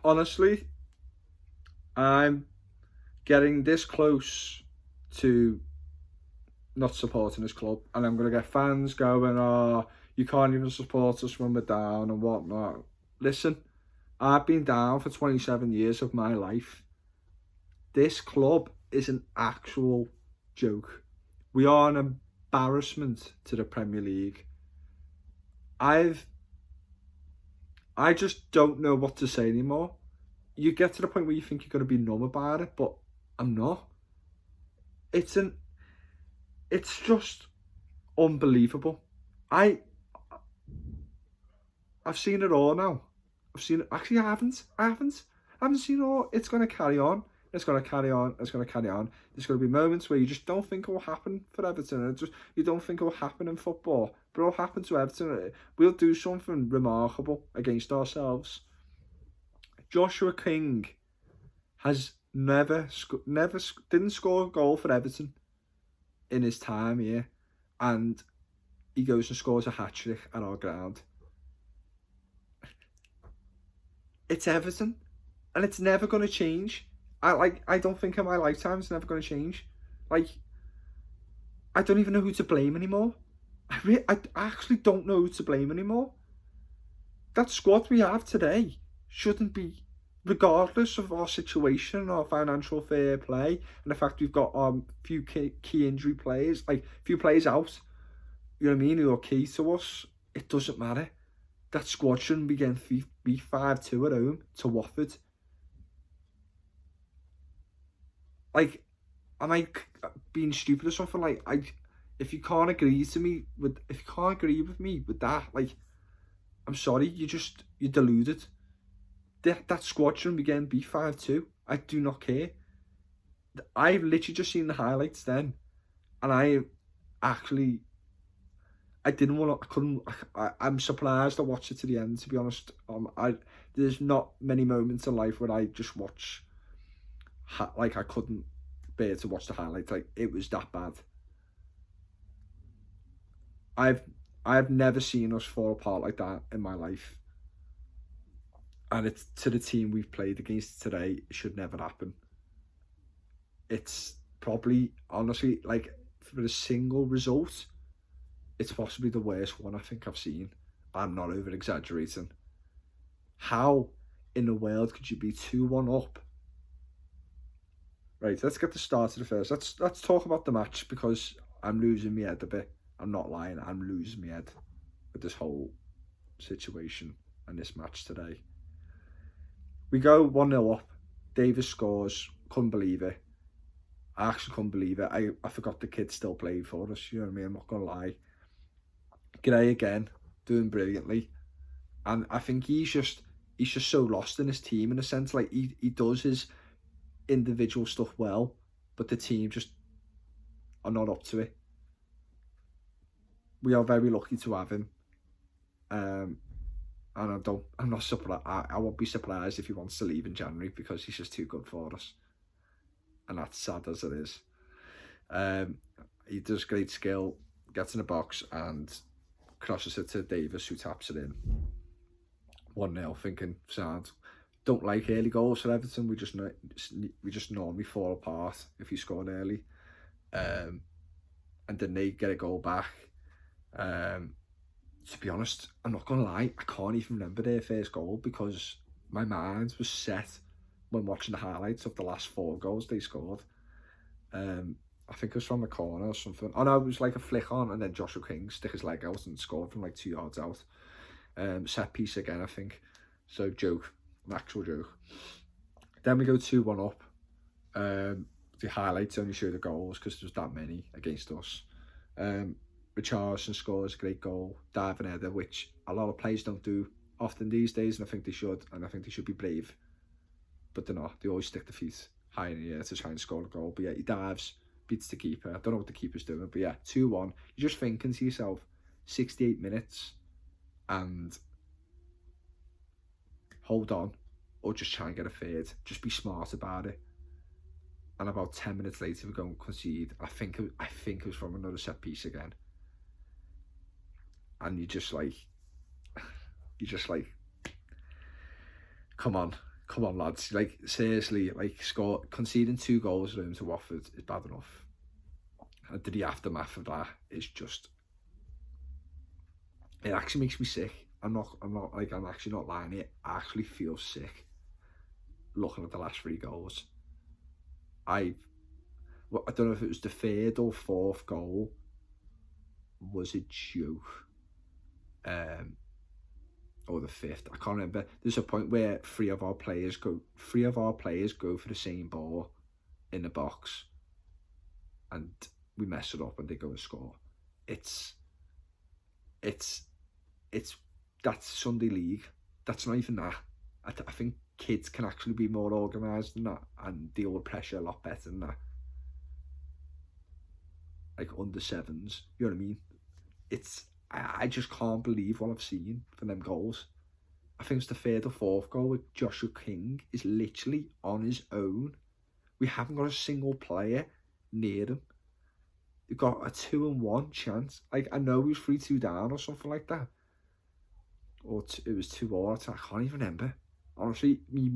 Honestly, I'm getting this close to not supporting this club, and I'm going to get fans going, oh, you can't even support us when we're down and whatnot. Listen, I've been down for 27 years of my life. This club is an actual joke. We are an embarrassment to the Premier League. I just don't know what to say anymore. You get to the point where you think you're going to be numb about it, but I'm not. It's an it's just unbelievable. I I've seen it all now. I've seen it. Actually, I haven't seen it all. It's going to carry on. It's going to carry on. It's going to carry on. There's going to be moments where you just don't think it will happen for Everton. You don't think it will happen in football, but it'll happen to Everton. We'll do something remarkable against ourselves. Joshua King has didn't score a goal for Everton in his time here, and he goes and scores a hat-trick at our ground. It's Everton, and it's never going to change. I don't think in my lifetime it's never going to change. Like, I don't even know who to blame anymore. I actually don't know who to blame anymore. That squad we have today shouldn't be, regardless of our situation, our financial fair play, and the fact we've got few key injury players, like few players out, you know what I mean, who are key to us. It doesn't matter. That squad shouldn't be getting 5-2 at home to Watford. Like, am I being stupid or something? Like, if you can't agree with me with that, like, I'm sorry, you're deluded. That squad shouldn't be getting beat 5-2. I do not care. I've literally just seen the highlights then, and I'm surprised I watched it to the end, to be honest. There's not many moments in life where I just watch, I couldn't bear to watch the highlights. Like, it was that bad. I've never seen us fall apart like that in my life. And it's to the team we've played against today, it should never happen. It's probably, honestly, like, for a single result, it's possibly the worst one I think I've seen. I'm not over exaggerating. How in the world could you be 2-1 up? Right, let's get the start of the first. Let's talk about the match, because I'm losing my head a bit. I'm not lying, I'm losing my head with this whole situation and this match today. We go 1-0 up. Davis scores. Couldn't believe it. I actually couldn't believe it. I forgot the kid still played for us, you know what I mean? I'm not going to lie. Gray again, doing brilliantly. And I think he's just so lost in his team, in a sense. Like, he does his individual stuff well, but the team just are not up to it. We are very lucky to have him. And I'm not surprised. I won't be surprised if he wants to leave in January, because he's just too good for us. And that's sad as it is. He does great skill, gets in the box and crosses it to Davis, who taps it in. 1-0, thinking, sound. Don't like early goals for Everton. We just normally fall apart if you score early. And then they get a goal back. To be honest, I'm not going to lie, I can't even remember their first goal, because my mind was set when watching the highlights of the last 4 goals they scored. I think it was from a corner or something. Oh no, it was like a flick on, and then Joshua King stick his leg out and scored from like 2 yards out. Set piece again, I think. So joke, an actual joke. Then we go 2-1 up. The highlights only show the goals because there's that many against us. Richarlison scores a great goal, diving header, which a lot of players don't do often these days, and I think they should, and I think they should be brave. But they're not. They always stick their feet high in the air to try and score a goal. But yeah, he dives, beats the keeper. I don't know what the keeper's doing, but yeah, 2-1. You're just thinking to yourself, 68 minutes, and hold on, or just try and get a third. Just be smart about it. And about 10 minutes later, we go and concede. I think it was from another set piece again. And you're just like, come on, lads. Like, seriously, like, conceding 2 goals at home to Watford is bad enough. And the aftermath of that is just, it actually makes me sick. I'm actually not lying here. I actually feel sick looking at the last 3 goals. I don't know if it was the 3rd or 4th goal was a joke. Or the 5th, I can't remember. There's a point where three of our players go for the same ball in the box, and we mess it up and they go and score. It's that's Sunday League. That's not even that. I think kids can actually be more organised than that and deal with pressure a lot better than that. Like under 7s, you know what I mean? I just can't believe what I've seen for them goals. I think it's the 3rd or 4th goal with Joshua King is literally on his own. We haven't got a single player near him. We've got a 2-on-1 chance. Like, I know he was 3-2 down or something like that. Or it was 2-0. I can't even remember. Honestly, my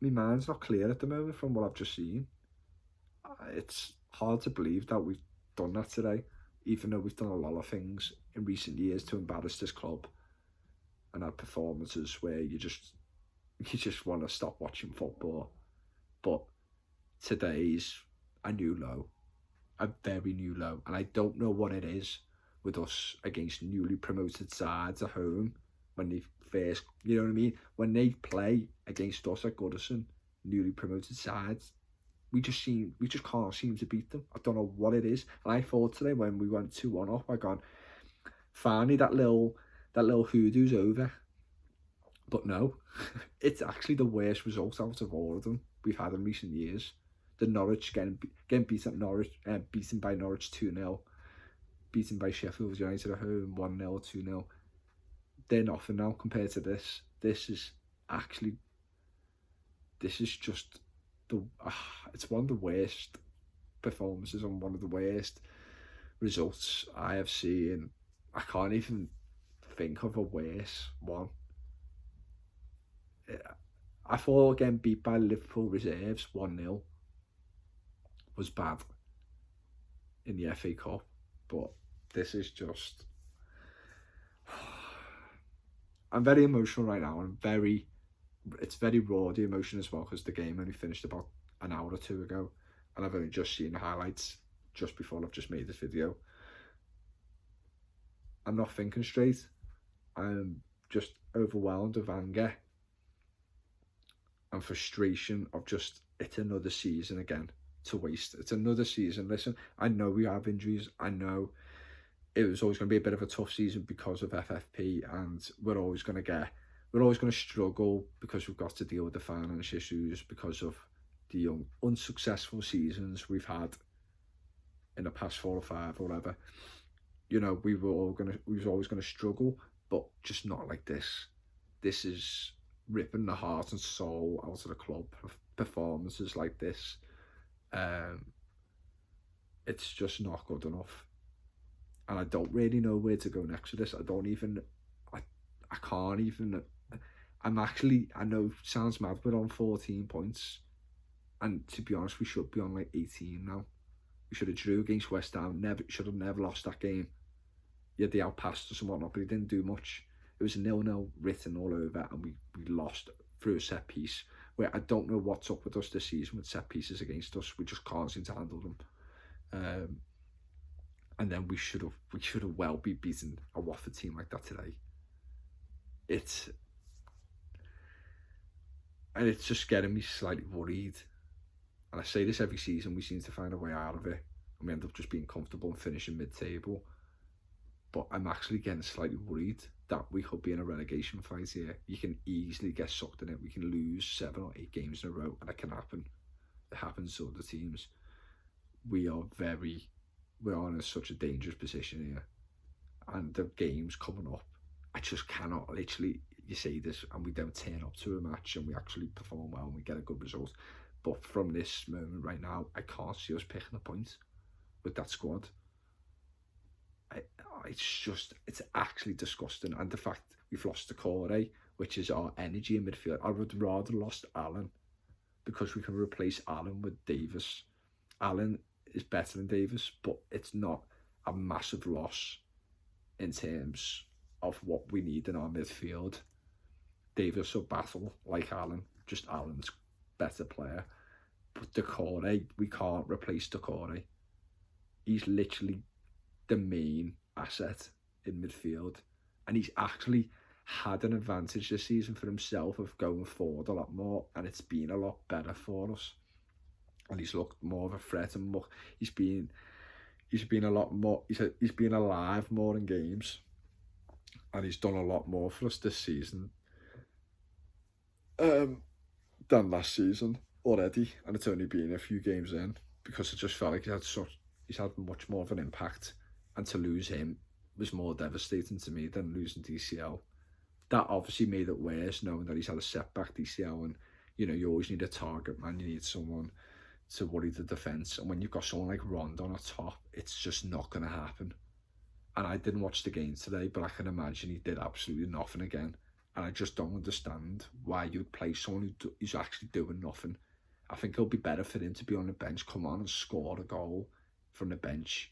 mind's not clear at the moment from what I've just seen. It's hard to believe that we've done that today, even though we've done a lot of things in recent years to embarrass this club and had performances where you just want to stop watching football. But today's a new low, a very new low, and I don't know what it is with us against newly promoted sides at home when they first, you know what I mean? When they play against us at Goodison, newly promoted sides, we just can't seem to beat them. I don't know what it is. And I thought today when we went 2-1 up, I gone, finally that little hoodoo's over. But no, it's actually the worst result out of all of them we've had in recent years. The Norwich getting beaten at Norwich, beaten by Norwich 2-0, beaten by Sheffield United at home 1-0, 2-0. They're nothing now compared to this. This is just it's one of the worst performances and one of the worst results I have seen. I can't even think of a worse one. I thought getting beat by Liverpool reserves 1-0 was bad in the FA Cup, but this is just, I'm very emotional right now, and it's very raw, the emotion as well, because the game only finished about an hour or 2 ago, and I've only just seen the highlights just before I've just made this video. I'm not thinking straight. I'm just overwhelmed with anger and frustration of just, it's another season again to waste. It's another season. Listen, I know we have injuries. I know it was always going to be a bit of a tough season because of FFP, and we're always going to struggle because we've got to deal with the finance issues because of the unsuccessful seasons we've had in the past 4 or 5 or whatever. You know, we was always going to struggle, but just not like this. This is ripping the heart and soul out of the club. Performances like this, it's just not good enough. And I don't really know where to go next with this. I can't even. I know it sounds mad, we're on 14 points. And to be honest, we should be on like 18 now. We should have drew against West Ham. Should have never lost that game. Yeah, they outpassed us and whatnot, but he didn't do much. It was a 0-0 written all over, and we lost through a set piece, where I don't know what's up with us this season with set pieces against us. We just can't seem to handle them. And then we should have well be beaten a Watford team like that today. It's just getting me slightly worried. And I say this every season, we seem to find a way out of it, and we end up just being comfortable and finishing mid-table. But I'm actually getting slightly worried that we could be in a relegation fight here. You can easily get sucked in it. We can lose 7 or 8 games in a row, and it can happen. It happens to other teams. We're in such a dangerous position here. And the games coming up, I just cannot, literally, you say this and we don't turn up to a match and we actually perform well and we get a good result. But from this moment right now, I can't see us picking a point with that squad. It's actually disgusting. And the fact we've lost Decore, which is our energy in midfield. I would rather lost Allen, because we can replace Allen with Davis. Allen is better than Davis, but it's not a massive loss in terms of what we need in our midfield. Davis will battle like Allen, just Allen's better player. But Decore, we can't replace Decore. He's literally the main asset in midfield, and he's actually had an advantage this season for himself of going forward a lot more, and it's been a lot better for us. And he's looked more of a threat, and more, he's been a lot more. He's been alive more in games, and he's done a lot more for us this season than last season already. And it's only been a few games in, because it just felt like he's had much more of an impact, and to lose him was more devastating to me than losing DCL. That obviously made it worse, knowing that he's had a setback DCL, and you always need a target man. You need someone to worry the defence, and when you've got someone like Rondon on top, it's just not going to happen. And I didn't watch the game today, but I can imagine he did absolutely nothing again, and I just don't understand why you'd play someone who's actually doing nothing. I think it'll be better for him to be on the bench, come on and score a goal from the bench,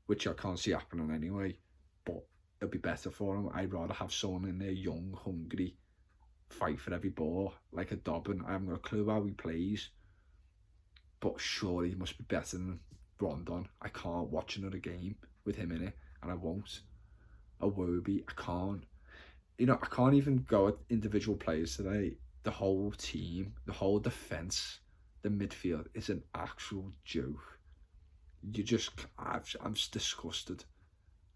which I can't see happening anyway, but it'll be better for him. I'd rather have someone in there young, hungry, fight for every ball, like a Dobbin. I haven't got a clue how he plays, but surely he must be better than Rondon. I can't watch another game with him in it, and I won't. Iwobi, I can't. I can't even go at individual players today. The whole team, the whole defence, the midfield is an actual joke. I'm just disgusted.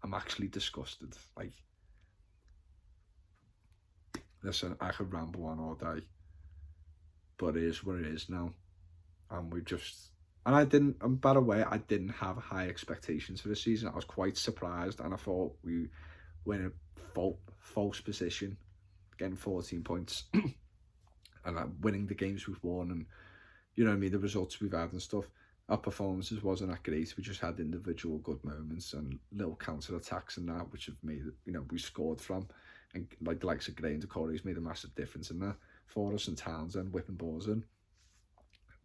I'm actually disgusted. Like, listen, I could ramble on all day, but it is what it is now. And by the way, I didn't have high expectations for this season. I was quite surprised, and I thought we were in a false position, getting 14 points, and winning the games we've won, and the results we've had and stuff. Our performances wasn't that great. We just had individual good moments and little counter attacks and that, which have made we scored from, and like the likes of Gray and Decore's made a massive difference in that for us, and Townsend whipping balls in.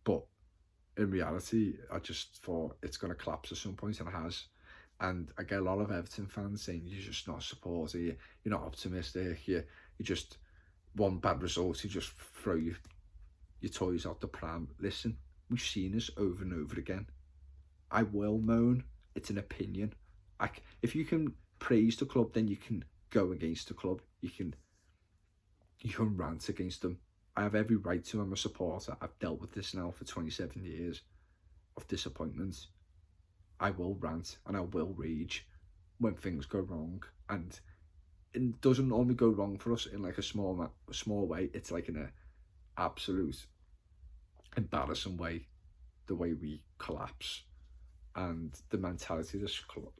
But in reality, I just thought it's going to collapse at some point, and it has. And I get a lot of Everton fans saying you're just not a supporter, you're not optimistic, you just one bad result, you just throw your toys out the pram. Listen, we've seen this over and over again. I will moan. It's an opinion. If you can praise the club, then you can go against the club. You can rant against them. I have every right to. I'm a supporter. I've dealt with this now for 27 years of disappointment. I will rant and I will rage when things go wrong, and it doesn't normally go wrong for us in like a small way. It's like in an absolute embarrassing way, the way we collapse, and the mentality of this club,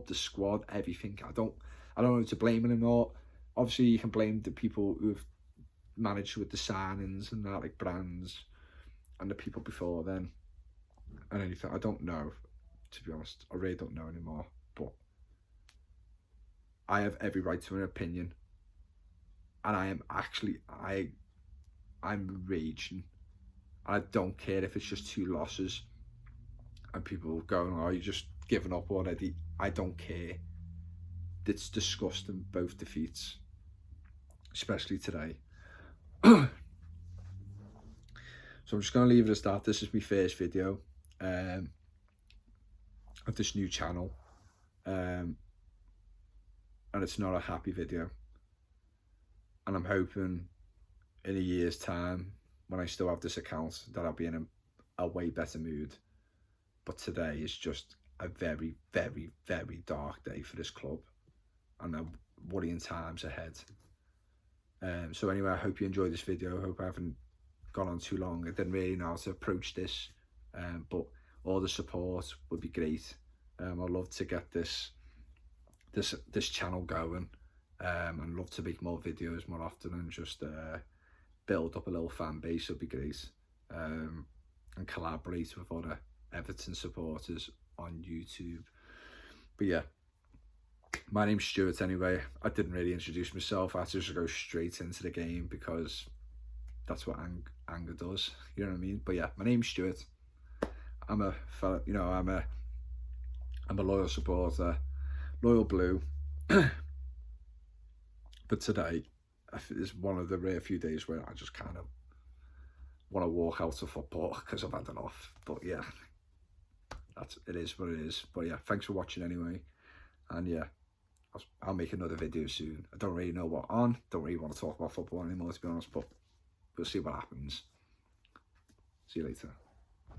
the squad, everything. I don't know who to blame anymore. Obviously, you can blame the people who've managed with the signings and that, like Brands, and the people before then, and anything. I don't know, to be honest. I really don't know anymore. But I have every right to an opinion, and I'm raging. I don't care if it's just 2 losses and people going, oh, you're just giving up already. I don't care. It's disgusting, both defeats, especially today. So I'm just going to leave it as that. This is my first video of this new channel, and it's not a happy video, and I'm hoping in a year's time, when I still have this account, that I'll be in a way better mood. But today is just a very, very, very dark day for this club, and worrying times ahead. So anyway, I hope you enjoyed this video. I hope I haven't gone on too long. I didn't really know how to approach this, but all the support would be great. I'd love to get this channel going, and love to make more videos more often, and just build up a little fan base. Would be great, and collaborate with other Everton supporters on YouTube. But yeah, My name's Stuart anyway. I didn't really introduce myself. I had to just go straight into the game because that's what anger does. You know what I mean? But yeah, my name's Stuart. I'm a fella, you know, I'm a loyal supporter, loyal blue. But today is one of the rare few days where I just kind of want to walk out of football because I've had enough. But yeah, it is what it is. But yeah, thanks for watching anyway. And yeah, I'll make another video soon. I don't really know what on. Don't really want to talk about football anymore, to be honest. But we'll see what happens. See you later.